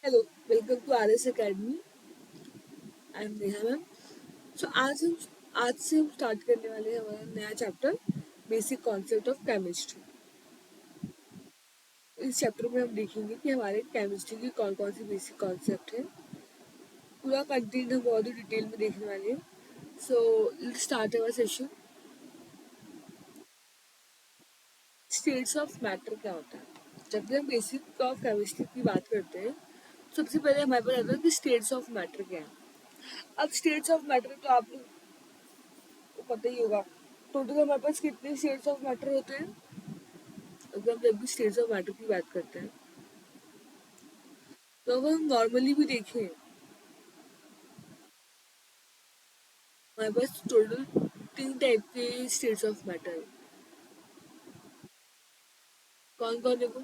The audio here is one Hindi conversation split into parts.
Hello, welcome to R S academy. I am Neha ma'am. So आज से हम स्टार्ट करने वाले हैं हमारा नया chapter, basic concept of chemistry. इस चैप्टर में हम देखेंगे कि हमारे केमिस्ट्री की कौन कौन सी बेसिक कॉन्सेप्ट है। पूरा कंटेंट हम बहुत ही डिटेल में देखने वाले हैं। So let's start our session. States of matter क्या होता है? जब भी हम बेसिक ऑफ केमिस्ट्री की बात करते हैं, सबसे पहले हमारे पास आता है कि स्टेट्स ऑफ मैटर क्या है। अब स्टेट्स ऑफ मैटर तो आप लोग को पता ही होगा। टोटल हमारे पास कितने स्टेट्स ऑफ मैटर होते हैं? अगर हम जब भी स्टेट्स ऑफ मैटर की बात करते हैं, तो अगर हम नॉर्मली भी देखें, हमारे पास टोटल 3 टाइप के स्टेट्स ऑफ मैटर है। कौन कौन देखो?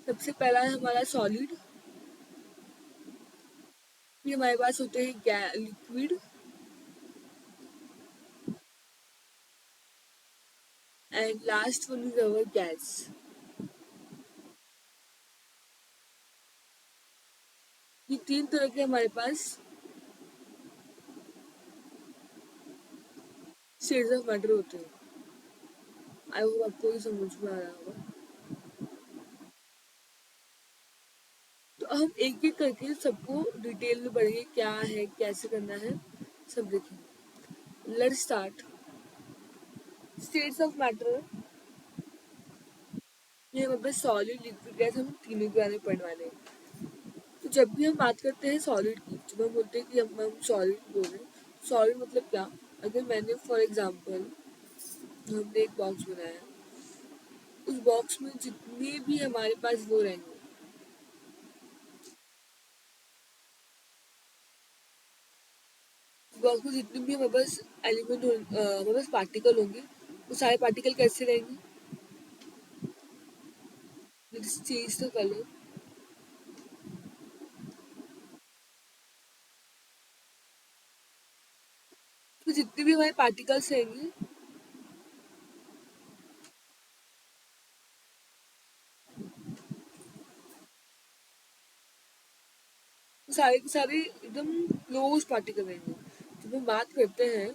सबसे पहला है हमारा सॉलिड। फिर हमारे पास होते हैं liquid. And last one is our gas. ये 3 तरह के हमारे पास स्टेट्स ऑफ मैटर होते हैं। आई होप आपको ये समझ में आ रहा होगा। तो हम एक एक करके सबको डिटेल में पढ़ेंगे, क्या है, कैसे करना है, सब देखेंगे। Let's start. States of matter, ये हमारे पास सॉलिड, लिक्विड, गैस, हम तीनों के बारे में पढ़ने वाले हैं। तो जब भी हम बात करते हैं सॉलिड की, जब हम बोलते हैं कि हम सॉलिड बोल रहे हैं, सॉलिड मतलब क्या? अगर मैंने फॉर एग्जांपल, हमने एक बॉक्स बनाया, उस बॉक्स में जितने भी हमारे पास वो रहेंगे, बॉक्स में जितने भी हमारे पास एलिमेंट हमारे पास पार्टिकल होंगे, वो सारे पार्टिकल कैसे रहेंगे? Change the colour. तो जितने भी हमारे पार्टिकल्स रहेंगे, वो सारे के सारे एकदम क्लोज पार्टिकल रहेंगे। जब हम बात करते हैं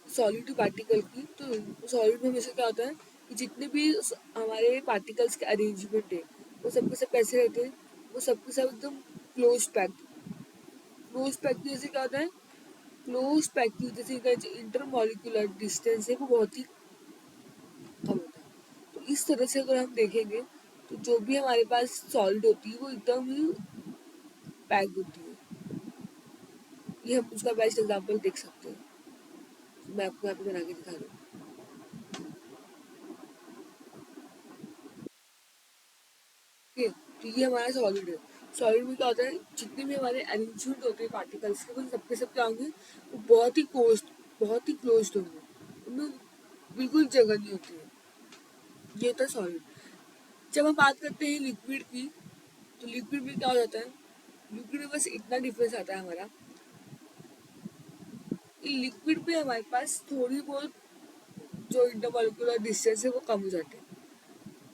सॉलिड पार्टिकल की, तो सॉलिड में हमेशा क्या होता है कि जितने भी हमारे पार्टिकल्स के अरेंजमेंट है, वो सब के सब कैसे रहते हैं? वो सब के सब एकदम क्लोज पैक्ड। क्लोज पैक्ड जैसे क्या होता है? क्लोज पैक्ड जैसे इनका जो इंटर मॉलिक्यूलर डिस्टेंस है वो बहुत ही कम होता है। तो इस तरह से अगर हम देखेंगे, तो जो भी हमारे पास सॉलिड होती है वो एकदम ही पैक्ड होती है। ये हम उसका बेस्ट एग्जाम्पल देख सकते हैं। मैं आपको यहाँ पे बना के दिखा दूँ। ओके, तो ये हमारा सॉलिड है। सॉलिड में क्या होता है, जितने भी हमारे अरेंजमेंट होते हैं पार्टिकल्स के, वो सबके सब क्या होंगे? वो बहुत ही क्लोज होंगे। उनमें बिल्कुल जगह नहीं होती है। ये होता है सॉलिड। जब हम बात करते हैं लिक्विड की, तो लिक्विड में क्या हो जाता है? लिक्विड में बस इतना डिफरेंस आता है हमारा कि लिक्विड में हमारे पास थोड़ी बहुत जो इंटरमॉलिक्यूलर डिस्टेंस है वो कम हो जाते हैं।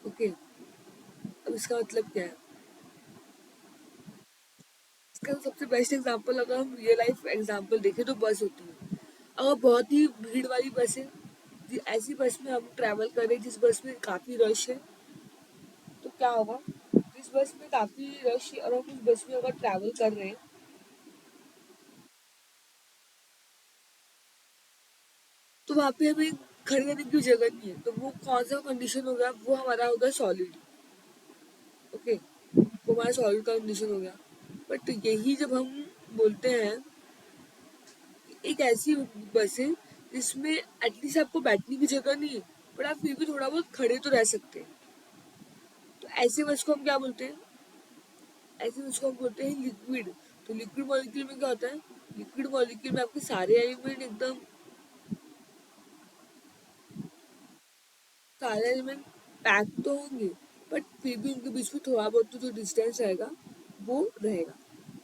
ओके, अब इसका मतलब क्या है? इसका सबसे बेस्ट एग्जांपल अगर हम रियल लाइफ एग्जांपल देखें तो बस होती है। अगर बहुत ही भीड़ वाली बस है, ऐसी बस में हम ट्रैवल कर रहे हैं जिस बस में काफ़ी रश है, तो क्या होगा? जिस बस में काफ़ी रश है और हम उस बस में अगर ट्रैवल कर रहे हैं, तो वहाँ पे हमें खड़े रहने की जगह नहीं है। तो वो कौन सा कंडीशन हो गया? वो हमारा होगा सॉलिड। ओके, वो हमारा सॉलिड का कंडीशन हो गया। बट यही जब हम बोलते हैं, एक ऐसी बस है जिसमें एटलीस्ट आपको बैठने की जगह नहीं है, बट आप फिर भी थोड़ा बहुत खड़े तो रह सकते हैं, तो ऐसे बस को हम क्या बोलते हैं? ऐसे बस को हम बोलते हैं लिक्विड। तो लिक्विड मॉलिक्यूल में क्या होता है? लिक्विड मॉलिक्यूल में आपके सारे एलिमेंट एकदम, सारे एलिमेंट पैक तो होंगे, बट फिर भी उनके बीच में थोड़ा बहुत तो जो डिस्टेंस रहेगा वो रहेगा।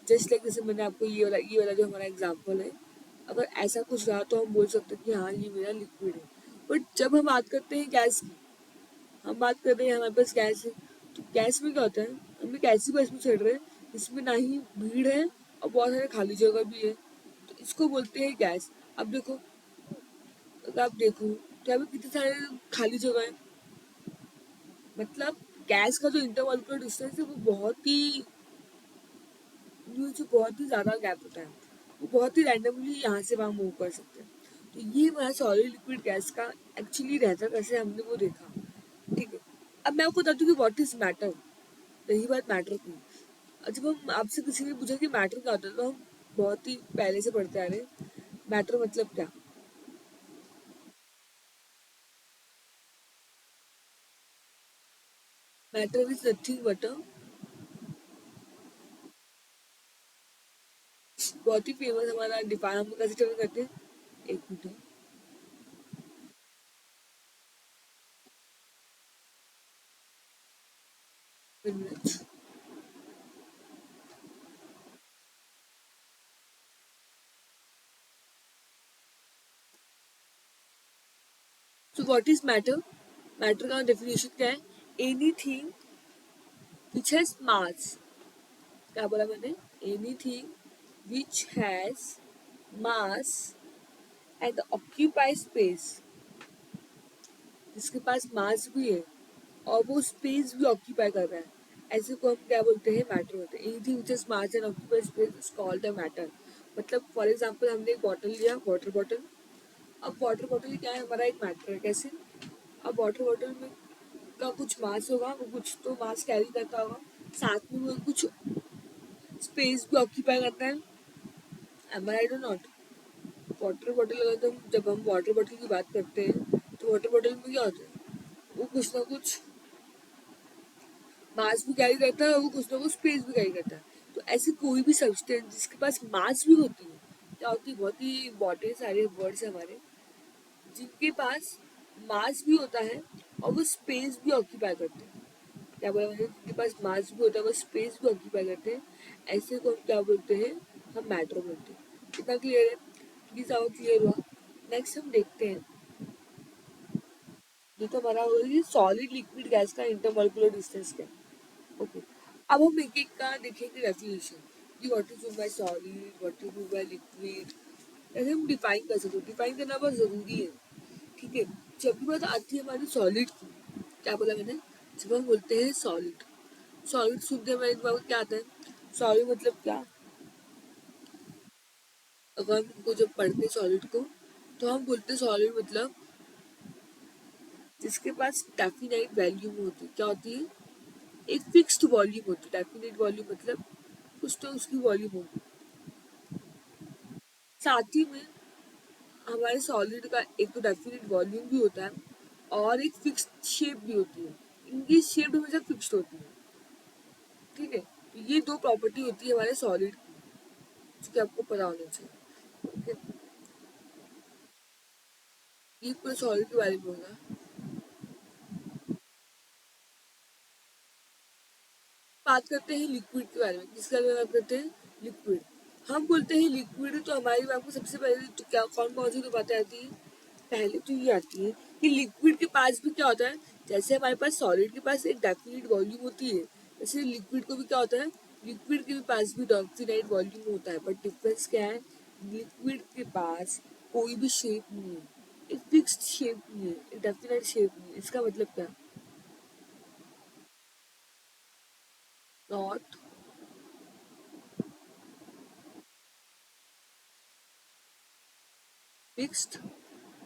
जस्ट लाइक जैसे मैंने आपको ये वाला जो हमारा एग्जाम्पल है, अगर ऐसा कुछ रहा तो हम बोल सकते हैं कि हाँ ये मेरा लिक्विड है। बट जब हम बात करते हैं गैस की, हम बात कर रहे हैं हमारे पास गैस है, तो गैस में क्या होता है, हम एक ऐसी बस में चढ़ रहे हैं जिसमें ना ही भीड़ है और बहुत सारे खाली जगह भी है, तो इसको बोलते हैं गैस। अब देखो, अगर आप देखो तो यहाँ पे कितने सारे खाली जगह है, मतलब गैस का जो इंटरमॉलिक्यूलर डिस्टेंस है वो बहुत ही ज्यादा गैप होता है, वो बहुत ही रैंडमली यहाँ से वहाँ मूव कर सकते हैं। तो ये हमारा सॉलिड लिक्विड गैस का एक्चुअली रहता कैसे, हमने वो देखा। ठीक है, अब मैं आपको बताती हूँ कि व्हाट इज मैटर। रही बात मैटर की, और जब हम आपसे किसी ने पूछा कि मैटर क्या होता है, तो हम बहुत ही पहले से पढ़ते आ रहे हैं मैटर मतलब क्या। मैटर इज नथिंग बट बहुत ही फेमस हमारा डिफाइन हम कैसे डिफाइन करते हैं, एक minute, minute. So what is matter, matter का डेफिनेशन क्या है, एनीथिंग विच हैज मास, क्या बोला मैंने, anything which has mass and occupy space, जिसके पास मास भी है और वो स्पेस भी ऑक्यूपाई कर रहा है, ऐसे को हम क्या बोलते हैं, मैटर बोलते हैं। Anything which is mass and occupy space is called a matter. मतलब फॉर एग्जांपल हमने एक बॉटल लिया, वाटर बॉटल। अब वाटर बॉटल क्या है, हमारा एक मैटर है, कैसे, अब वाटर बॉटल में का कुछ मास होगा, वो कुछ तो मास कैरी करता होगा, साथ में वो कुछ स्पेस भी ऑक्यूपाई करता है, एम आई राइट और नॉट। वाटर बॉटल अगर तुम, जब हम वाटर बॉटल की बात करते हैं तो वाटर बॉटल में क्या होता है, वो कुछ ना कुछ मास भी कैरी करता है और वो कुछ ना कुछ स्पेस भी कैरी करता है। तो ऐसे कोई भी सब्सटेंस जिसके पास मास भी होती है, क्या होती है, बहुत ही इंपॉर्टेंट सारे वर्ड्स है हमारे, जिनके पास मास भी होता है और वो स्पेस भी ऑक्यूपाई करते हैं। क्या बोला मैंने, जिनके पास मास भी होता है वो स्पेस भी ऑक्यूपाई करते हैं, ऐसे को हम क्या बोलते हैं, हम मैटर बोलते हैं। कितना क्लियर है, प्लीज आओ, क्लियर हुआ। नेक्स्ट हम देखते हैं, ये तो हमारा हो गया सॉलिड लिक्विड गैस का इंटरमॉलिक्यूलर डिस्टेंस क्या। ओके, अब हम एक एक का देखेंगे डेफिनेशन कि what is mean by solid, what is mean by liquid, ऐसे हम डिफाइन कर सकते हैं, डिफाइन करना बहुत जरूरी है। ठीक है, जब भी बात आती है हमारी सॉलिड की, क्या बोला मैंने, जब हम बोलते हैं सॉलिड, सॉलिड सुनते हैं हमारे दिमाग में क्या आता है, सॉलिड मतलब क्या, अगर हम इनको जब पढ़ते हैं सॉलिड को, तो हम बोलते हैं सॉलिड मतलब जिसके पास डेफिनाइट वैल्यूम होती है, क्या होती है, एक फिक्स्ड वॉल्यूम होती है। डेफिनेट वॉल्यूम मतलब कुछ तो उसकी वॉल्यूम होगी, साथ ही में हमारे सॉलिड का एक तो डेफिनेट वॉल्यूम भी होता है और एक फिक्स्ड शेप भी होती है, इनकी शेप हमेशा फिक्स्ड होती है। ठीक है, तो ये दो प्रॉपर्टी होती है हमारे सॉलिड की, जो कि आपको पता होना चाहिए। ओके, ये पूरे सॉलिड के बारे में होगा। बात करते हैं लिक्विड के बारे में, किसके बारे में बात करते हैं, लिक्विड। हम बोलते हैं लिक्विड तो हमारी दिमाग में सबसे पहले तो क्या, कौन कौन सी तो बातें आती है, पहले तो ये आती है कि लिक्विड के पास भी क्या होता है, जैसे हमारे पास सॉलिड के पास एक डेफिनेट वॉल्यूम होती है, वैसे लिक्विड को भी क्या होता है, लिक्विड के भी पास भी डेफिनेट वॉल्यूम होता है, बट डिफरेंस क्या है, लिक्विड के पास कोई भी शेप नहीं है, एक फिक्स्ड शेप नहीं है, एक डेफिनेट शेप नहीं है। इसका मतलब क्या, नॉट फिक्स्ड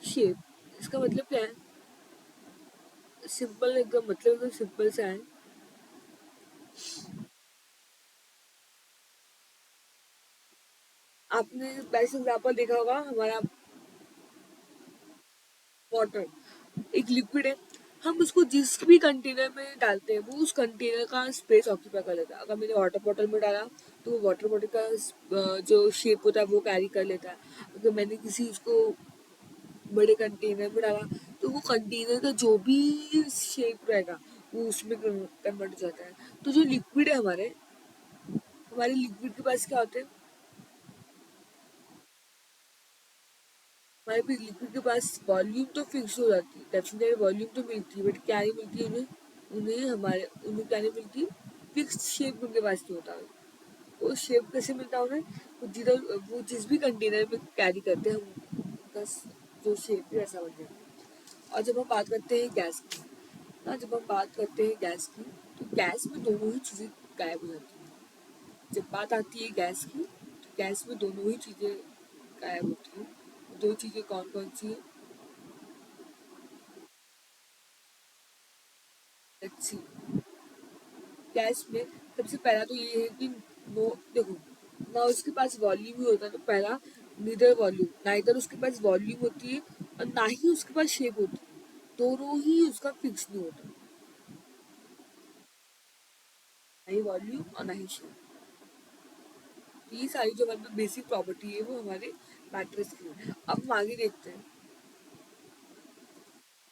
शेप, इसका मतलब क्या है, सिंपल एकदम, मतलब एकदम सिंपल सा है। आपने बेस्ट एग्जाम्पल देखा होगा हमारा वाटर, एक लिक्विड है, हम उसको जिस भी कंटेनर में डालते हैं वो उस कंटेनर का स्पेस ऑक्यूपाई कर लेता है। अगर मैंने वाटर बॉटल में डाला तो वो वाटर बॉटल का जो शेप होता है वो कैरी कर लेता है। अगर मैंने किसी उसको बड़े कंटेनर में डाला तो वो कंटेनर का जो भी शेप रहेगा वो उसमें कन्वर्ट हो जाता है। तो जो लिक्विड है हमारे लिक्विड के पास क्या होता है, हमारे लिक्विड के पास वॉल्यूम तो फिक्स हो जाती है, डेफिनेट वॉल्यूम तो मिलती है, बट क्या नहीं मिलती है उन्हें, उन्हें क्या नहीं मिलती, फिक्स शेप उनके पास नहीं होता। वो शेप कैसे मिलता है उन्हें, वो जिस भी कंटेनर में कैरी करते हैं हम उनका जो शेप है वैसा बन जाता है। और जब हम बात करते हैं गैस की, ना जब हम बात करते हैं गैस की, तो गैस में दोनों ही चीज़ें गायब हो जाती हैं। जब बात आती है गैस की, तो गैस में दोनों ही चीज़ें गायब होती हैं। दो चीज़ें कौन कौन सी है, लेट्स सी। गैस में सबसे पहला तो ये है कि नो देखो, ना उसके पास वॉल्यूम ही होता है, तो पहला नाइदर उसके पास वॉल्यूम होती है और ना ही उसके पास शेप होती है, दोनों ही उसका फिक्स नहीं होता, ना ही वॉल्यूम और ना ही शेप। ये सारी जो हमारे बेसिक प्रॉपर्टी है वो हमारे मैट्रिक्स की है। अब हम आगे देखते हैं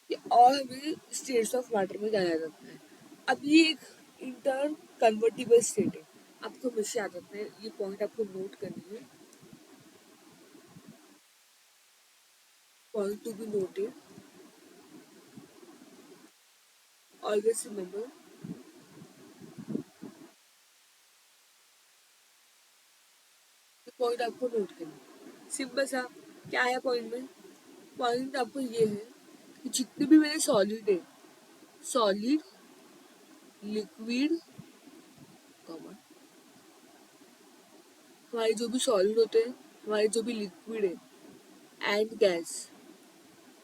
कि और हमें स्टेट्स ऑफ मैटर में जाना जाता है। अब ये एक इंटर कन्वर्टिबल स्टेट है, आपको हमेशा याद रखना है, ये पॉइंट आपको नोट करनी है, point to be noted, always remember. ये पॉइंट आपको नोट करना है, सिंपल सा। क्या है पॉइंट में, पॉइंट आपको ये है कि जितने भी मेरे सॉलिड है, सॉलिड, लिक्विड, कॉमन, हमारे जो भी सॉलिड होते हैं, हमारे जो भी लिक्विड है and gas,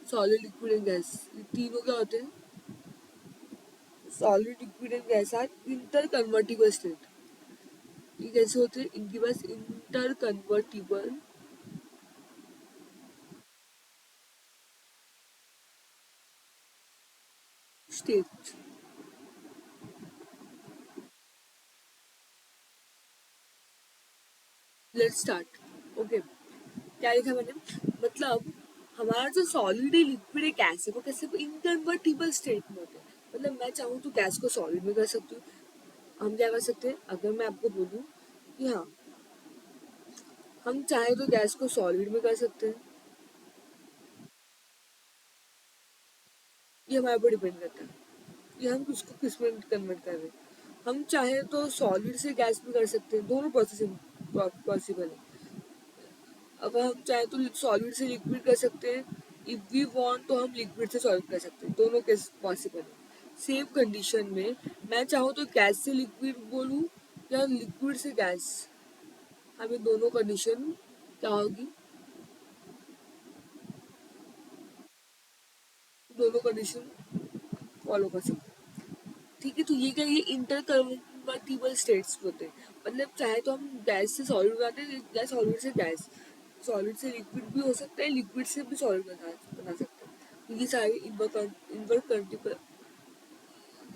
solid liquid and gas, ये तीनों क्या होते हैं, solid liquid and gas are inter convertible state. ये कैसे होते हैं, इनके पास inter convertible state. Let's start. Okay, क्या लिखा मैंने, मतलब हमारा जो सॉलिड है, लिक्विड है, गैस है, वो कैसे इनकन्वर्टिबल स्टेट में होते हैं। मतलब मैं चाहूँ तो गैस को सॉलिड में कर सकती हूँ। हम क्या कर सकते हैं, अगर मैं आपको बोलूँ कि हाँ, हम चाहे तो गैस को सॉलिड में कर सकते हैं, ये हमारे ऊपर डिपेंड करता है कि हम उसको किस में कन्वर्ट कर रहे हैं। हम चाहे तो सॉलिड से गैस में कर सकते हैं, दोनों प्रोसेस पॉसिबल है। अगर हम चाहे तो सॉलिड से लिक्विड कर सकते हैं, इफ वी वांट तो हम लिक्विड से सॉलिड कर सकते हैं, दोनों केस पॉसिबल है। सेम कंडीशन में मैं चाहूँ तो गैस से लिक्विड बोलूँ या लिक्विड से गैस, हमें दोनों कंडीशन क्या होगी, दोनों कंडीशन फॉलो कर सकते हैं। ठीक है, तो ये क्या, ये इंटर कन्वर्टिबल स्टेट्स होते हैं। मतलब चाहे तो हम गैस से सॉलिड बनाते हैं या सॉलिड से गैस, सॉलिड से लिक्विड भी हो सकता है, लिक्विड से भी सॉलिड बना सकते हैं। तो ये सारे इन्वर्टिबल,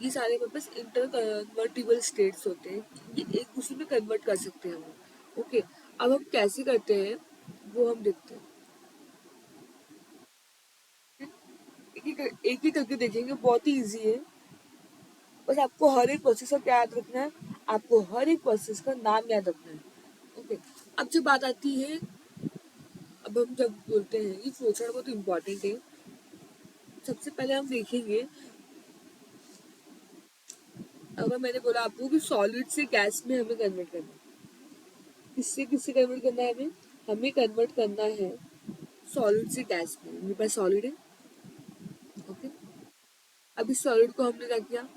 ये सारे बस इंटर कन्वर्टिबल स्टेट्स होते हैं, ये एक दूसरे में कन्वर्ट कर सकते हैं हम। ओके, अब हम कैसे करते हैं वो हम देखते हैं, एक एक करके देखेंगे, बहुत ही ईजी है। बस आपको हर एक प्रोसेस का क्या याद रखना है, आपको हर एक प्रोसेस का नाम याद रखना है। ओके, अब जब बात आती है, अब हम जब बोलते हैं ये फ्लोचार्ट बहुत इंपॉर्टेंट है। सबसे पहले हम देखेंगे, अगर मैंने बोला आपको कि सॉलिड से गैस में हमें कन्वर्ट करना है, किससे किससे कन्वर्ट करना है, हमें हमें कन्वर्ट करना है सॉलिड से गैस में। मेरे पास सॉलिड है, ओके। अब इस सॉलिड को हमने क्या किया,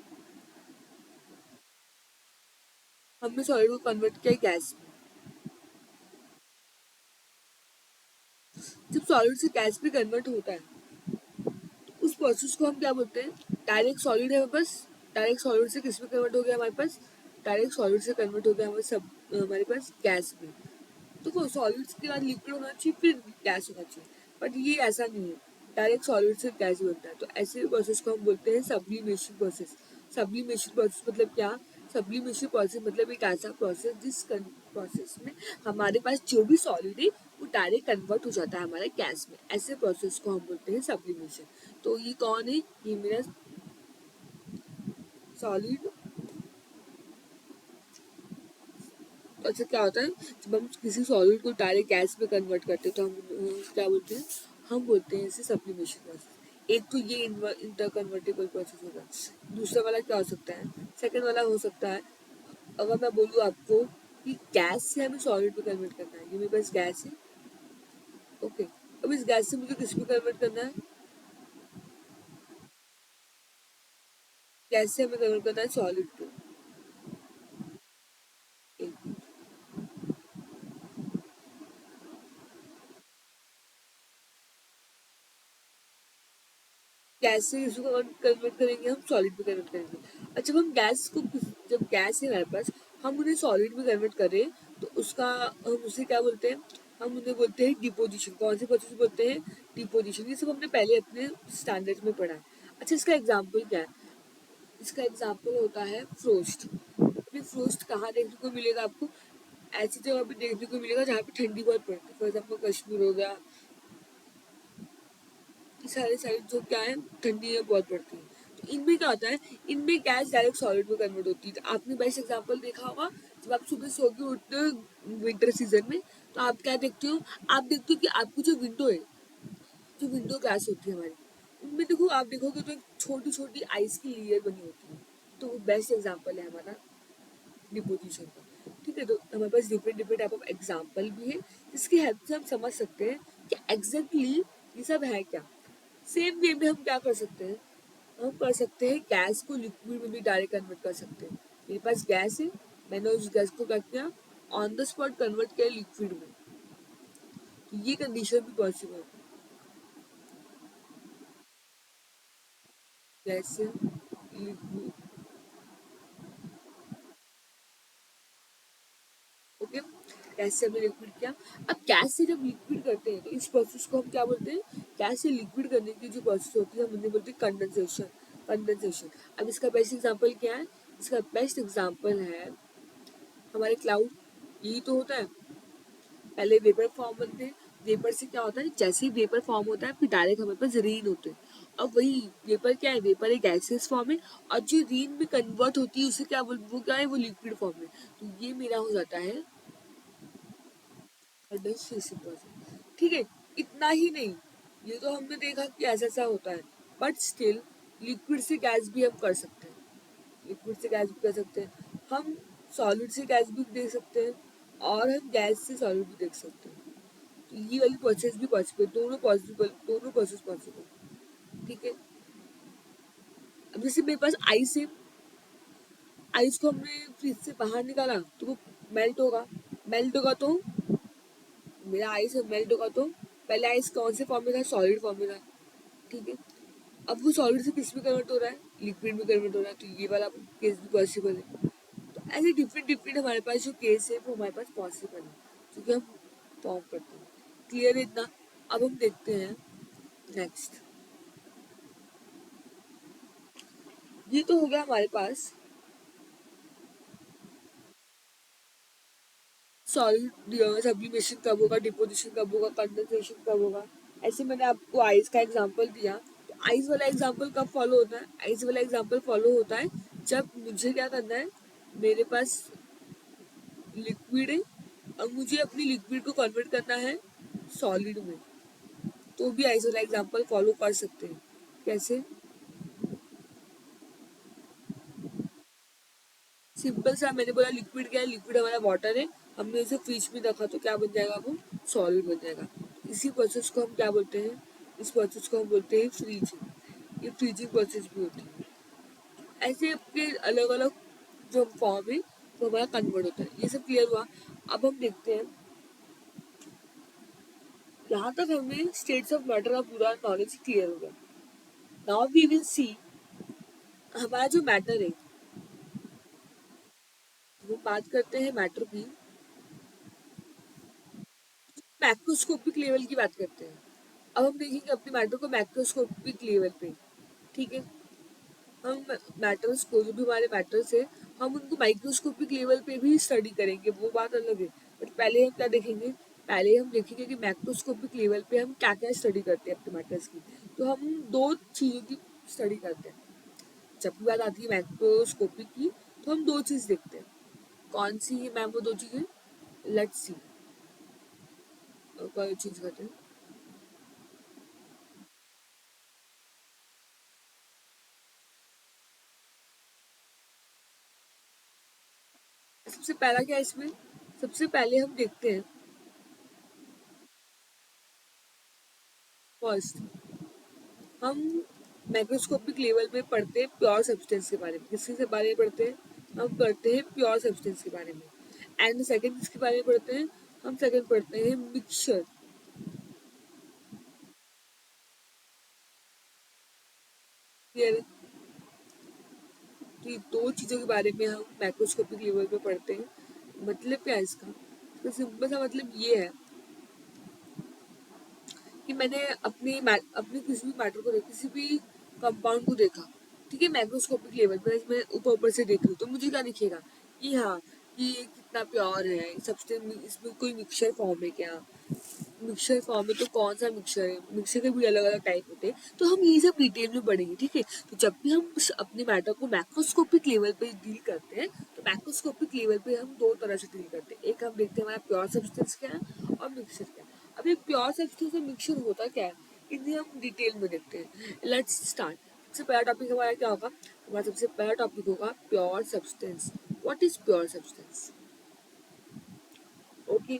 हमने सॉलिड को कन्वर्ट किया गैस में। जब सॉलिड से गैस में कन्वर्ट होता है, उस प्रोसेस को हम क्या बोलते हैं, डायरेक्ट सॉलिड है हमारे पास, डायरेक्ट सॉलिड से किस में कन्वर्ट हो गया हमारे पास, डायरेक्ट सॉलिड से कन्वर्ट हो गया हमारे पास गैस में। तो सॉलिड्स के बाद लिक्विड होना चाहिए, फिर गैस होना चाहिए, बट ये ऐसा नहीं है, डायरेक्ट सॉलिड से गैस बनता है। तो ऐसे प्रोसेस को हम बोलते हैं सब्लिमेशन प्रोसेस। सब्लिमेशन प्रोसेस मतलब क्या, सब्लिमेशन प्रोसेस मतलब एक ऐसा प्रोसेस जिस प्रोसेस में हमारे पास जो भी सॉलिड है वो डायरेक्ट कन्वर्ट हो जाता है हमारे गैस में, ऐसे प्रोसेस को हम बोलते हैं सब्लिमेशन। तो ये कौन है, ये मेरा सॉलिड। तो अच्छा क्या होता है, जब हम किसी सॉलिड को डायरेक्ट गैस में कन्वर्ट करते हैं तो हम क्या बोलते हैं, हम बोलते हैं इसे सब्लिमेशन प्रोसेस। एक तो ये इंटर कन्वर्टेबल प्रोसेस होगा। दूसरा वाला क्या हो सकता है, सेकंड वाला हो सकता है, अगर मैं बोलूँ आपको कि गैस से हमें सॉलिड में कन्वर्ट करना है, ये मेरे पास गैस है, ओके, अब इस गैस से मुझे किस में कन्वर्ट करना है, गैस से हमें कन्वर्ट करना है सॉलिड पे। एक गैस से इसको कन्वर्ट करेंगे, हम सॉलिड में कन्वर्ट करेंगे। अच्छा, जब हम गैस को जब गैस है हमारे पास, हम उन्हें सॉलिड में कन्वर्ट करें तो उसका हम उसे क्या बोलते हैं, हम उन्हें बोलते हैं डिपोजिशन। कौन से प्रोसेस बोलते हैं, डिपोजिशन। ये सब हमने पहले अपने स्टैंडर्ड में पढ़ा है। अच्छा, इसका एग्जाम्पल क्या है, इसका एग्जाम्पल होता है फ्रोस्ट। अभी फ्रोस्ट कहाँ देखने को मिलेगा आपको, ऐसी जगह पे देखने को मिलेगा जहाँ पे ठंडी बहुत पड़ती है, फॉर एग्जाम्पल कश्मीर हो गया, सारे साइड जो क्या है ठंडी है बहुत पड़ती है। तो इनमें क्या होता है, इनमें गैस डायरेक्ट सॉलिड में कन्वर्ट होती है। तो आपने बेस्ट एग्जांपल देखा होगा, जब आप सुबह सो के उठते हो विंटर सीजन में, तो आप क्या देखते हो, आप देखते हो कि आपकी जो विंडो है, जो विंडो ग्लास होती है हमारी, उनमें देखो आप देखोगे तो एक छोटी छोटी आइस की लेयर बनी होती है। तो वो बेस्ट एग्जाम्पल है हमारा डिपोजिशन का। ठीक है, तो हमारे पास different different type of example भी है, जिसकी हेल्प से हम समझ सकते हैं कि एग्जैक्टली ये सब है क्या। सेम वे में हम क्या कर सकते हैं, हम कर सकते हैं गैस को लिक्विड में भी डायरेक्ट कन्वर्ट कर सकते हैं। मेरे पास गैस है, मैंने उस गैस को क्या किया, ऑन द स्पॉट कन्वर्ट किया लिक्विड में। तो ये कंडीशन भी पॉसिबल है। गैस से लिक्विड, ओके, गैस से हमने लिक्विड किया। अब गैस से जब लिक्विड करते हैं तो इस प्रोसेस को हम क्या बोलते हैं, गैस से लिक्विड करने की जो प्रोसेस होती है हम उन्हें बोलते हैं कंडेंसेशन। कंडेंसेशन। अब इसका बेस्ट एग्जांपल क्या है, इसका बेस्ट एग्जांपल है हमारे क्लाउड। यही तो होता है, पहले वेपर फॉर्म बनते हैं, वेपर से क्या होता है, जैसे ही वेपर फॉर्म होता है फिर डायरेक्ट हमारे पास रेन होते हैं। अब वही वेपर क्या है, वेपर एक गैसेस फॉर्म है, और जो रेन में कन्वर्ट होती है उसे क्या वो क्या है, वो लिक्विड फॉर्म में। तो ये मेरा हो जाता है कंडेंसेशन प्रोसेस। ठीक है, इतना ही नहीं, ये तो हमने देखा कि ऐसा ऐसा होता है, बट स्टिल लिक्विड से गैस भी हम कर सकते हैं, लिक्विड से गैस भी कर सकते हैं हम, सॉलिड से गैस भी देख सकते हैं, और हम गैस से सॉलिड भी देख सकते हैं। तो ये वाली प्रोसेस भी पॉसिबल, दोनों पॉसिबल, दोनों प्रोसेस पॉसिबल। ठीक है, अब जैसे मेरे पास आइस है, आइस को हमने फ्रिज से बाहर निकाला तो वो मेल्ट होगा, मेल्ट होगा तो मेरा आइस मेल्ट होगा तो पहले आइस कौन से फॉर्म में था, सॉलिड फॉर्म में था। ठीक है, अब वो सॉलिड से किस में कन्वर्ट हो रहा है, लिक्विड में कन्वर्ट हो रहा है। तो ये वाला केस भी पॉसिबल है। तो ऐसे डिफरेंट डिफरेंट हमारे पास जो केस है वो हमारे पास पॉसिबल है, क्योंकि हम फॉर्म करते हैं। क्लियर है इतना। अब हम देखते हैं नेक्स्ट। ये तो हो गया हमारे पास सॉलिड सब्लिमेशन कब होगा, डिपोजिशन कब होगा, कंडेंसेशन कब होगा। ऐसे मैंने आपको आइस का एग्जांपल दिया। तो आइस वाला एग्जांपल कब फॉलो होता है, आइस वाला एग्जांपल फॉलो होता है जब मुझे क्या करना है, मेरे पास लिक्विड है और मुझे अपनी लिक्विड को कन्वर्ट करना है सॉलिड में, तो भी आइस वाला एग्जांपल फॉलो कर सकते हैं। कैसे, सिंपल सा, मैंने बोला लिक्विड क्या है, लिक्विड हमारा वाटर है, हमने उसे फ्रिज में रखा तो क्या बन जाएगा, वो सॉलिड बन जाएगा। इसी प्रोसेस को हम क्या बोलते हैं, इस प्रोसेस को हम बोलते हैं फ्रीजिंग। ये फ्रीजिंग प्रोसेस भी होती है। ऐसे अपने अलग अलग जो फॉर्म है वो हमारा कन्वर्ट होता है। ये सब क्लियर हुआ। अब हम देखते हैं, यहाँ तक हमें स्टेट्स ऑफ मैटर का पूरा नॉलेज क्लियर हो गया। नाउ वी विल सी हमारा जो मैटर है, वो बात करते हैं मैटर की, मैक्रोस्कोपिक लेवल की बात करते हैं। अब हम देखेंगे अपने मैटर को मैक्रोस्कोपिक लेवल पे। ठीक है, हम मैटर्स को, जो भी हमारे मैटर्स है, हम उनको माइक्रोस्कोपिक लेवल पे भी स्टडी करेंगे, वो बात अलग है। बट पहले हम क्या देखेंगे, पहले हम देखेंगे कि मैक्रोस्कोपिक लेवल पे हम क्या क्या स्टडी करते हैं अपने मैटर्स की। तो हम दो चीज़ों की स्टडी करते हैं। जब भी बात आती है मैक्रोस्कोपिक की, तो हम दो चीज़ देखते हैं। कौन सी है मैम वो दो चीज़ें, लेट्स सी। कोई चीज़ करते हैं, सबसे पहला क्या है इसमें, सबसे पहले हम देखते हैं फर्स्ट, हम माइक्रोस्कोपिक लेवल पे पढ़ते हैं प्योर सब्सटेंस के बारे में। किसके से बारे में पढ़ते हैं, हम पढ़ते हैं प्योर सब्सटेंस के बारे में। एंड सेकंड किसके बारे में पढ़ते हैं, हम सेकंड पढ़ते हैं मिक्सचर। क्लियर है, तो ये दो चीजों के बारे में हम माइक्रोस्कोपिक लेवल पे पढ़ते हैं। मतलब क्या है इसका, तो सिंपल सा मतलब ये है कि मैंने अपने किसी भी मैटर को किसी भी कंपाउंड को देखा, ठीक है, माइक्रोस्कोपिक लेवल पर मैं ऊपर ऊपर से देख लूँ तो मुझे क्या दिखेगा कि हाँ, कि ये कितना प्योर है सब्सटेंस, इसमें कोई मिक्सचर फॉर्म है क्या, मिक्सचर फॉर्म में तो कौन सा मिक्सचर है, मिक्सचर के भी अलग अलग टाइप होते हैं, तो हम ये सब डिटेल में पढ़ेंगे, ठीक है। तो जब भी हम अपने मैटर को मैक्रोस्कोपिक लेवल पे डील करते हैं, तो मैक्रोस्कोपिक लेवल पे हम दो तरह से डील करते हैं। एक हम देखते हैं हमारा प्योर सब्सटेंस क्या है और मिक्सचर क्या है। अब ये प्योर सब्सटेंस और मिक्सचर होता क्या है, इन्हें हम डिटेल में देखते हैं। Let's start. सबसे पहला टॉपिक हमारा क्या होगा, हमारा सबसे पहला टॉपिक होगा pure substance. What is pure substance, okay.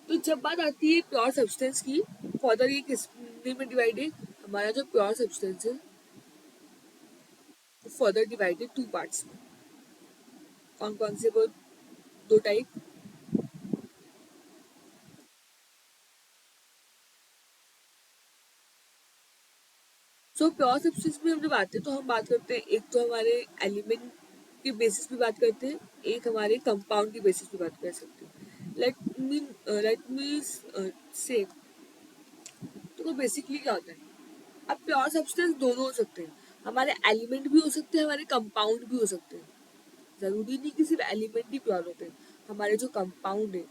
तो जब बात आती है प्योर सब्सटेंस की, फर्दर ये किस में डिवाइडेड, हमारा जो प्योर सब्सटेंस है फर्दर डिवाइडेड टू पार्ट्स में। कौन कौन से वो दो टाइप, सो प्योर सब्सटेंस में हम जब आते हैं तो हम बात करते हैं, एक तो हमारे एलिमेंट के बेसिस पे बात करते हैं, एक हमारे कंपाउंड के बेसिस पे बात कर सकते हैं। लेट मी से, तो बेसिकली क्या होता है, अब प्योर सब्सटेंस दोनों हो सकते हैं, हमारे एलिमेंट भी हो सकते हैं, हमारे कंपाउंड भी हो सकते हैं। जरूरी नहीं कि सिर्फ एलिमेंट ही प्योर होते हैं, हमारे जो कंपाउंड है,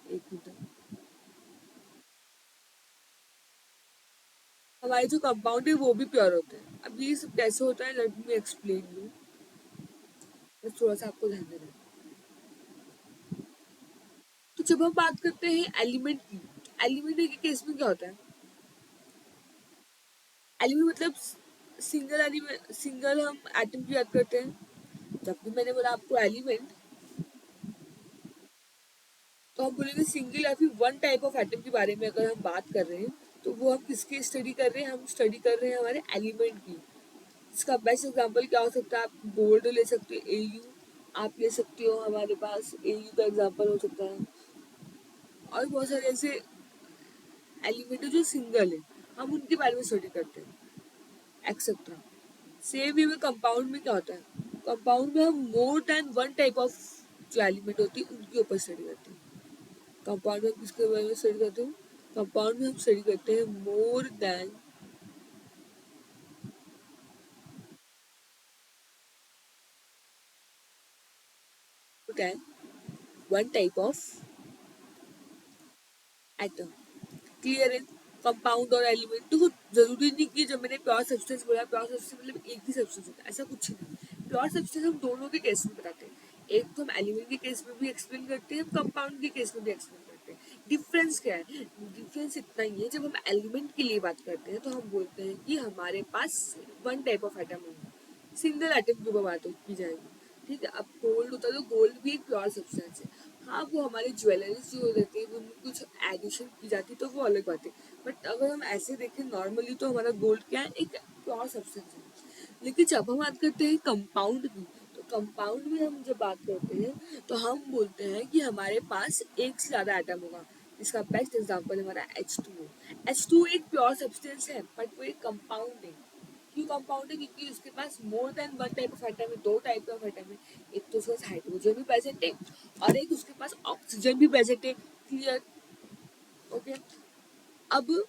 एक मिनट, हमारे जो कंपाउंड है वो भी प्योर होते हैं। अब ये सब कैसे होता है, लेट मी एक्सप्लेन यू, बस थोड़ा सा आपको ध्यान देना है। तो जब हम बात करते हैं एलिमेंट की, एलिमेंट के केस में क्या होता है, एलिमेंट मतलब सिंगल एलिमेंट, सिंगल हम एटम की बात करते हैं। जब भी मैंने बोला आपको एलिमेंट, तो हम बोलेंगे सिंगल या फिर वन टाइप ऑफ एटम के बारे में अगर हम बात कर रहे हैं, तो वो हम किसकी स्टडी कर रहे हैं, हम स्टडी कर रहे हैं हमारे एलिमेंट की। इसका बेस्ट एग्जांपल क्या हो सकता है, आप गोल्ड ले सकते हो, एयू आप ले सकते हो, हमारे पास एयू का एग्जांपल हो सकता है, और बहुत सारे ऐसे एलिमेंट है जो सिंगल है, हम उनके बारे में स्टडी करते हैं, एक्सेट्रा। सेम वे में कंपाउंड में क्या होता है, कंपाउंड में हम मोर देन वन टाइप ऑफ जो एलिमेंट होती है उनके ऊपर स्टडी करते हैं। कंपाउंड में किसके बारे में स्टडी करते हैं, कंपाउंड में हम स्टडी करते हैं मोर than one type of atom. Clear है, कंपाउंड और एलिमेंट तो जरूरी नहीं कि जब मैंने प्योर सब्सटेंस बोला, प्योर सब्सटेंस मतलब एक ही सब्सटेंस होता है, ऐसा कुछ नहीं। प्योर सब्सटेंस हम दोनों के केस में बताते हैं, एक तो हम एलिमेंट के केस में भी एक्सप्लेन करते हैं, कंपाउंड के केस में भी एक्सप्लेन करते हैं। डिफरेंस क्या है, डिफरेंस इतना ही है, जब हम एलिमेंट के लिए बात करते हैं तो हम बोलते हैं कि हमारे पास वन टाइप ऑफ एटम होगा, सिंगल एटम के ऊपर बात की जाएगी, ठीक है। अब गोल्ड होता है तो गोल्ड भी एक प्योर सब्सटेंस है, हाँ वो हमारे ज्वेलरीज जो रहती है उनमें कुछ एडिशन की जाती है तो वो अलग बात है, बट अगर हम ऐसे देखें नॉर्मली तो हमारा गोल्ड क्या है, एक प्योर सब्सटेंस है। लेकिन जब हम बात करते हैं कंपाउंड की, तो कंपाउंड में हम जब बात करते हैं तो हम बोलते हैं कि हमारे पास एक से ज़्यादा एटम होगा। इसका बेस्ट एग्जांपल है हमारा H2O। H2O एक प्योर सब्सटेंस है बट वो एक कंपाउंड है। क्यों कंपाउंड है, क्योंकि उसके पास more than one type of atom है, दो टाइप ऑफ एटम है, एक तो उसके पास हाइड्रोजन भी प्रेजेंट है और एक उसके पास ऑक्सीजन भी प्रेजेंट है। Clear, okay. अब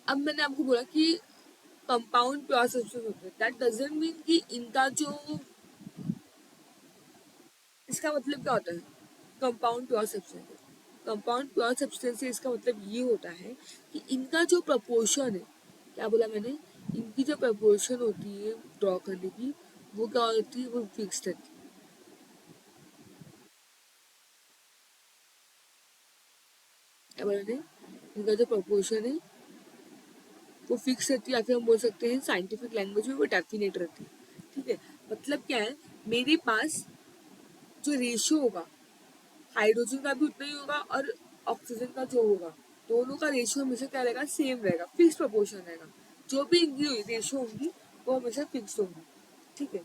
अब मैंने आपको बोला कि कंपाउंड प्योर सब्सटेंस होते हैं, दैट डजंट मीन कि इनका जो, इसका मतलब क्या होता है compound pure substance, compound pure substance से इसका मतलब ये होता है कि इनका जो प्रपोर्शन है, क्या बोला मैंने, इनकी जो प्रपोर्शन होती है ड्रॉ करने की, वो क्या होती है, वो फिक्स्ड रहती है। क्या बोला मैंने, इनका जो प्रपोर्शन है वो फिक्स रहती है, या फिर हम बोल सकते हैं साइंटिफिक लैंग्वेज में वो डेफिनेट रहती है, ठीक है। मतलब क्या है, मेरे पास जो रेशियो होगा हाइड्रोजन का भी उतना ही होगा और ऑक्सीजन का जो होगा, दोनों का रेशियो हमेशा क्या रहेगा, सेम रहेगा, फिक्स प्रोपोर्शन रहेगा। जो भी इनकी रेशियो होंगी वो हमेशा फिक्स होंगी। ठीक है।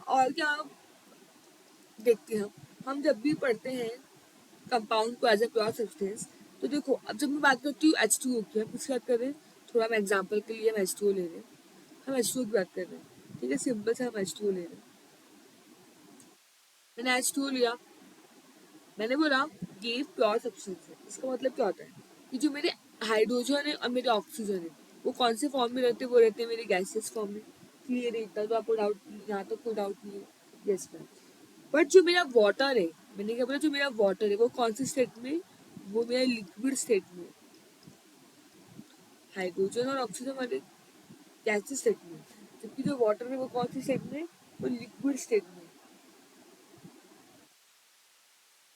और क्या देखते हैं हम जब भी पढ़ते हैं कंपाउंड को एज ए प्योर सब्सटेंस, तो देखो अब जब मैं बात करती हूँ H2O की, हम किसकी बात कर रहे हैं, थोड़ा हम एग्जाम्पल के लिए हम H2O ले रहे हैं, हम H2O की बात कर रहे हैं। ठीक है, सिंपल से हम H2O ले रहे हैं। मैंने H2O लिया, मैंने बोला ये प्योर सब्सटेंस है। इसका मतलब क्या होता है कि जो मेरे हाइड्रोजन है और मेरे ऑक्सीजन है वो कौन से फॉर्म में रहते हैं, वो रहते हैं मेरे गैसेस फॉर्म में। क्लियर है, इतना तो आपको डाउट, यहाँ तक कोई डाउट नहीं है। Yes ma'am. बट जो मेरा वाटर है, मैंने क्या बोला, जो मेरा वाटर है वो कौन से स्टेट में, वो मेरा लिक्विड स्टेट में। हाइड्रोजन और ऑक्सीजन वाले गैसेस स्टेट में, जबकि जो वाटर है वो कौन सी स्टेट में, वो लिक्विड स्टेट में।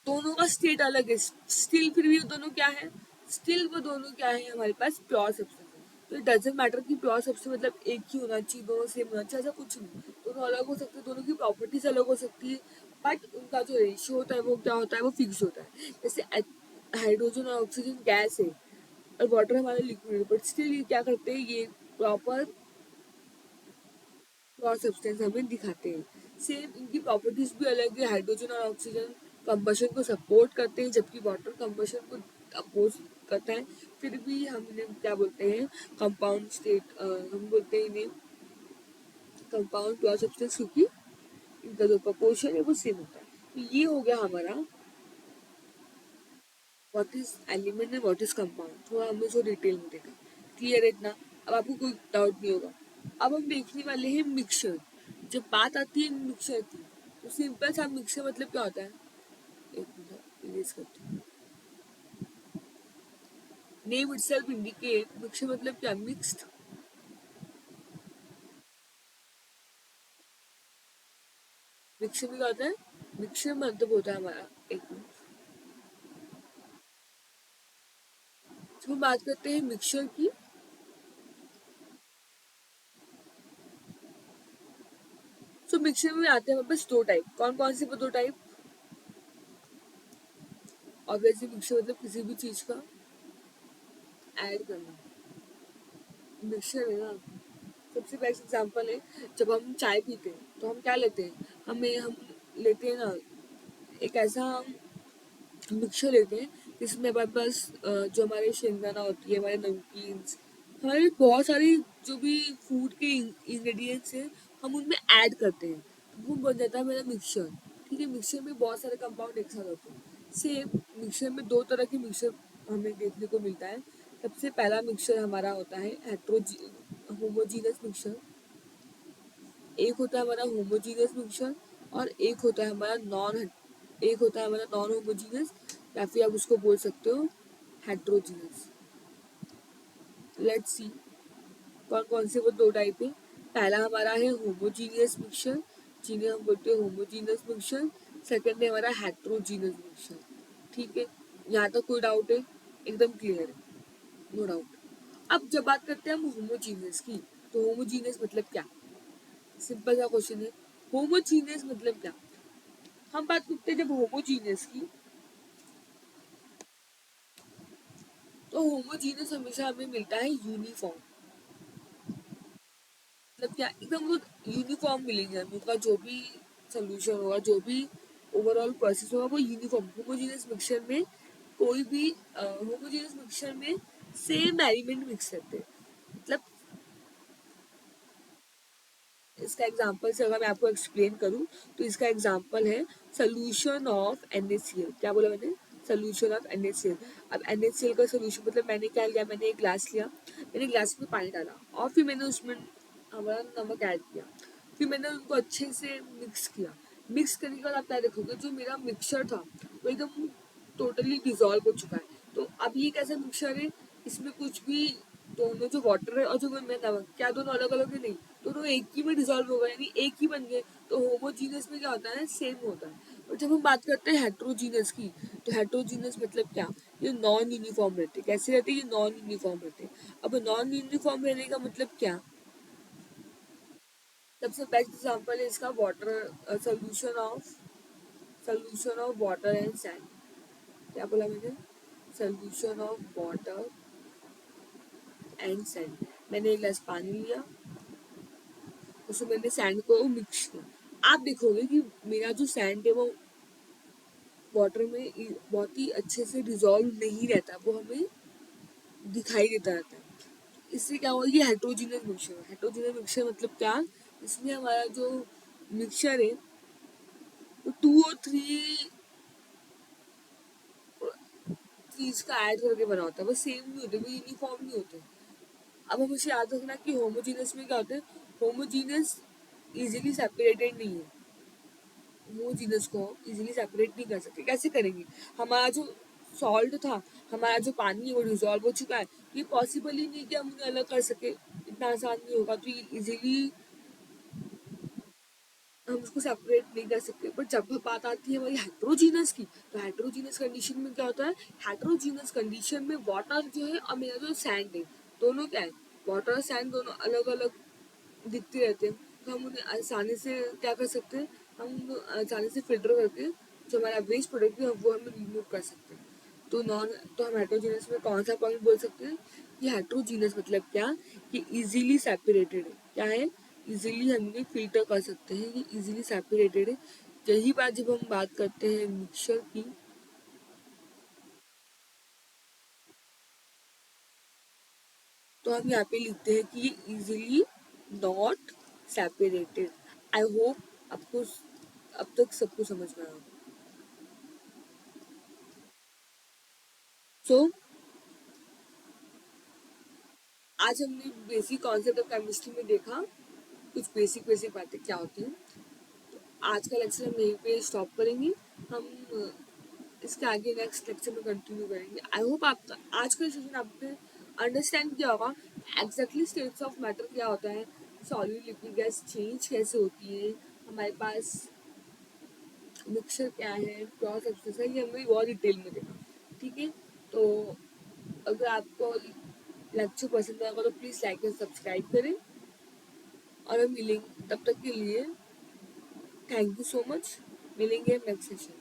दोनों का स्टेट अलग है, स्टिल फिर भी दोनों क्या है, स्टिल वो दोनों क्या है, हमारे पास प्योर सब्सटेंस है। तो इट डजेंट मैटर कि प्योर सब्सटेंस मतलब एक ही होना चाहिए, दोनों सेम होना चाहिए, ऐसा कुछ नहीं। दोनों अलग हो सकते हैं, दोनों की प्रॉपर्टीज अलग हो सकती है, बट उनका जो रेशियो होता है वो क्या होता है, वो फिक्स होता है। जैसे हाइड्रोजन और ऑक्सीजन गैस है और वाटर हमारा लिक्विड है, बट स्टिल ये क्या करते हैं, ये प्रॉपर प्योर सब्सटेंस हमें दिखाते हैं। सेम इनकी प्रॉपर्टीज भी अलग है। हाइड्रोजन और ऑक्सीजन कंबशन को सपोर्ट करते हैं, जबकि वाटर कंबशन को अपोज करता है। फिर भी हम इन्हें क्या बोलते हैं, कंपाउंड स्टेट, हम बोलते हैं इन्हें कंपाउंड प्योर सब्सटेंस, क्योंकि इनका जो प्रपोर्शन है वो सेम होता है। तो ये हो गया हमारा what is element and what is compound, थोड़ा हमने जो डिटेल में देखा। क्लियर है इतना, अब आपको कोई डाउट नहीं होगा। अब हम देखने वाले हैं मिक्सचर। जब बात आती है मिक्सचर की, तो सिंपल सा मिक्सचर मतलब क्या होता है, एक मिनट इरेज करती हूँ। नेम इटसेल्फ इंडिकेट, मिक्सचर मतलब क्या, मिक्स्ड। मिक्सचर में क्या होता है, मिक्सचर मतलब होता है हमारा, एक मिनट, जब हम बात करते हैं मिक्सचर की, तो मिक्सचर में आते हैं हमारे पास दो टाइप। कौन कौन से वो दो टाइप, ऑब्वियसली मिक्सचर मतलब किसी भी चीज का ऐड करना, मिक्सचर है ना। सबसे बेस्ट एग्जांपल है, जब हम चाय पीते हैं तो हम क्या लेते हैं, हम लेते हैं ना एक ऐसा मिक्सचर लेते हैं जिसमें हमारे पास जो हमारे शेंगदाना होती है, हमारे नमकीन्स, हमारे बहुत सारी जो भी फूड के इंग्रेडिएंट्स हैं, हम उनमें ऐड करते हैं, तो वो बन जाता है मेरा मिक्सचर। ठीक है, मिक्सचर में बहुत सारे कंपाउंड एक साथ होते हैं। सेम मिक्सचर में दो तरह के मिक्सचर हमें देखने को मिलता है। सबसे पहला मिक्सचर हमारा होता है होमोजीनस मिक्सचर। एक होता है हमारा होमोजीनियस मिक्सचर और एक होता है हमारा नॉन होमोजीनियस, या फिर आप उसको बोल सकते हो हेट्रोजीनियस। लेट्स सी कौन कौन से वो दो टाइप है। पहला हमारा है होमोजीनियस मिक्सचर, जिन्हें हम बोलते हैं होमोजीनियस मिक्सचर। सेकंड है हमारा हेट्रोजीनियस मिक्सचर। ठीक है, यहाँ तक कोई डाउट है, एकदम क्लियर है, नो डाउट। अब जब बात करते हैं हम होमोजीनियस की, तो होमोजीनियस मतलब क्या, सिंपल सा क्वेश्चन है, होमोजीनियस मतलब क्या। हम बात करते हैं जब होमोजीनियस की, तो होमोजीनियस हमेशा हमें मिलता है यूनिफॉर्म। मतलब क्या, एकदम वो यूनिफॉर्म मिलेंगे हमें, उनका जो भी सोल्यूशन होगा, जो भी ओवरऑल प्रोसेस होगा वो यूनिफॉर्म। होमोजीनियस मिक्सचर में कोई भी होमोजीनियस मिक्सचर में सेम एलिमेंट मिक्स करते हैं। मतलब इसका एग्जांपल से अगर मैं आपको एक्सप्लेन करूं, तो इसका एग्जांपल है सोल्यूशन ऑफ NaCl। क्या बोला मैंने, सोल्यूशन ऑफ NaCl। अब NaCl का सोल्यूशन मतलब मैंने क्या लिया, मैंने एक ग्लास लिया, मैंने ग्लास में पानी डाला और फिर मैंने उसमें हमारा नमक ऐड किया, फिर मैंने उनको अच्छे से मिक्स किया। मिक्स करने के बाद आप क्या देखोगे, जो मेरा मिक्सचर था वो एकदम टोटली डिजॉल्व हो चुका है। तो अब ये कैसा मिक्सचर है, इसमें कुछ भी, दोनों जो वाटर है और जो मैं नमक, क्या दोनों अलग अलग है, नहीं, दोनों एक ही में डिजॉल्व हो गए, यानी एक ही बन गए। तो होमोजीनियस में क्या होता है, सेम होता है। और जब हम बात करते हैं हेट्रोजीनियस की, तो हेट्रोजीनियस मतलब क्या, ये नॉन यूनिफॉर्म रहते। कैसे रहते, ये नॉन यूनिफॉर्म रहते। अब नॉन यूनिफॉर्म रहने का मतलब क्या, सबसे बेस्ट एग्जांपल है इसका water, solution of solution of water and sand. क्या बोला मैंने? Solution of water and sand. मैंने एक गिलास पानी लिया, उसमें मैंने सैंड को मिक्स किया। आप देखोगे कि मेरा जो सैंड है वो वाटर में बहुत ही अच्छे से डिजोल्व नहीं रहता, वो हमें दिखाई देता रहता है। इससे क्या हुआ, ये हेट्रोजीनियस मिक्सचर है। हेट्रोजीनियस मिक्सचर मतलब क्या? इसमें हमारा जो मिक्सचर है वो 2 और 3 चीज का ऐड करके बना होता है, वो सेम नहीं होते, वो यूनिफॉर्म नहीं होते। अब हमें याद रखना कि होमोजीनियस में क्या होता है, होमोजीनियस इजीली सेपरेटेड नहीं है। होमोजीनियस को इजीली सेपरेट नहीं कर सकते। कैसे करेंगे? हमारा जो सॉल्ट था, हमारा जो पानी है वो डिजोल्व हो चुका है, ये पॉसिबल ही नहीं कि हम उन्हें अलग कर सके, इतना आसान नहीं होगा, तो ये इजीली हम उसको सेपरेट नहीं कर सकते। बट जब बात आती है हमारी हेट्रोजीनस की, तो हेट्रोजीनस कंडीशन में क्या होता है, हेट्रोजीनस कंडीशन में वाटर जो है और मेरा जो सैंड है, दोनों क्या है, वाटर और सैंड दोनों अलग अलग दिखते रहते हैं। तो हम उन्हें आसानी से क्या कर सकते हैं, हम आसानी से फिल्टर करके जो हमारा वेस्ट प्रोडक्ट है वो हम रिमूव कर सकते हैं। तो हम हेट्रोजीनस में कौन सा पॉइंट बोल सकते हैं कि हेट्रोजीनस मतलब क्या, कि इजीली सेपरेटेड है। क्या है? इजीली हम इन्हें फिल्टर कर सकते हैं, ये इजीली सेपरेटेड है। यही बात जब हम बात करते हैं मिक्सचर की, तो हम यहाँ पे लिखते हैं कि ये easily not separated. I hope आपको अब तक सबको समझ में आया। सो आज हमने बेसिक कॉन्सेप्ट ऑफ केमिस्ट्री में देखा, कुछ बेसिक बेसिक बातें क्या होती हैं। आज का लेक्चर हम यहीं पे स्टॉप करेंगे। हम इसके आगे नेक्स्ट लेक्चर में कंटिन्यू करेंगे। आई होप आप आज का सेशन आपने अंडरस्टैंड किया होगा एग्जैक्टली स्टेट्स ऑफ मैटर क्या होता है, सॉलिड लिक्विड गैस चेंज कैसे होती है, हमारे पास मिक्सचर क्या है, प्योर सब्सटेंस है, ये हमने बहुत डिटेल में देखा। ठीक है, तो अगर आपको लेक्चर पसंद आएगा तो प्लीज़ लाइक एंड सब्सक्राइब करें, और हम मिलेंगे, तब तक के लिए थैंक यू सो मच। मिलेंगे नेक्स्ट सेशन।